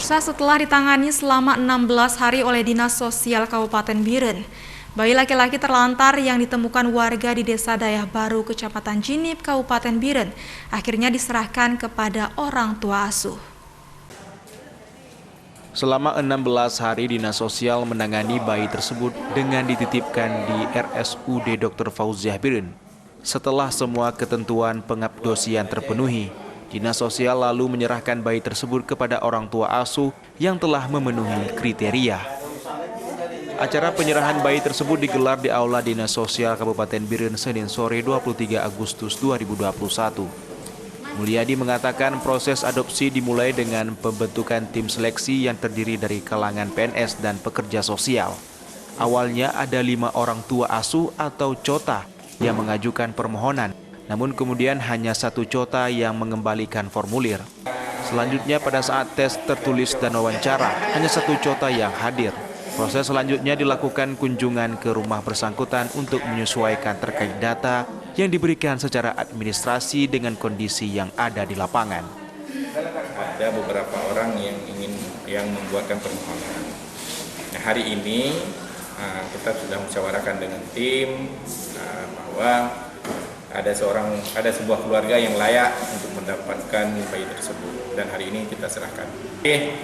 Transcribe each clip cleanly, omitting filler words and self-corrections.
Pemirsa, setelah ditangani selama 16 hari oleh Dinas Sosial Kabupaten Biren, bayi laki-laki terlantar yang ditemukan warga di Desa Dayah Baru, Kecamatan Jinip, Kabupaten Biren, akhirnya diserahkan kepada orang tua asuh. Selama 16 hari Dinas Sosial menangani bayi tersebut dengan dititipkan di RSUD Dr. Fauziah Biren. Setelah semua ketentuan pengabdosian terpenuhi, Dinas Sosial lalu menyerahkan bayi tersebut kepada orang tua asuh yang telah memenuhi kriteria. Acara penyerahan bayi tersebut digelar di Aula Dinas Sosial Kabupaten Biren Senin sore 23 Agustus 2021. Mulyadi mengatakan proses adopsi dimulai dengan pembentukan tim seleksi yang terdiri dari kalangan PNS dan pekerja sosial. Awalnya ada 5 orang tua asuh atau COTA yang mengajukan permohonan, namun kemudian hanya 1 COTA yang mengembalikan formulir. Selanjutnya pada saat tes tertulis dan wawancara, hanya 1 COTA yang hadir. Proses selanjutnya dilakukan kunjungan ke rumah bersangkutan untuk menyesuaikan terkait data yang diberikan secara administrasi dengan kondisi yang ada di lapangan. Ada beberapa orang yang membuatkan permohonan. Nah, hari ini kita sudah musyawarahkan dengan tim bahwa ada sebuah keluarga yang layak untuk mendapatkan bayi tersebut, dan hari ini kita serahkan.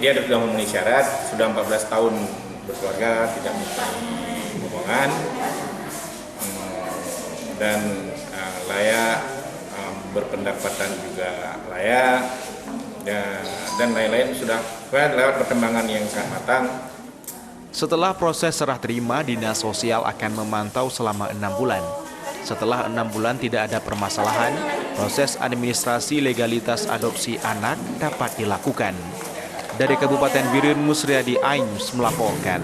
Dia sudah memenuhi syarat, sudah 14 tahun berkeluarga, tidak mempunyai hubungan, dan layak, berpendapatan juga layak, dan lain-lain sudah lewat perkembangan yang sangat matang. Setelah proses serah terima, Dinas Sosial akan memantau selama 6 bulan. Setelah 6 bulan tidak ada permasalahan, proses administrasi legalitas adopsi anak dapat dilakukan. Dari Kabupaten Biren, Musriadi Aims melaporkan.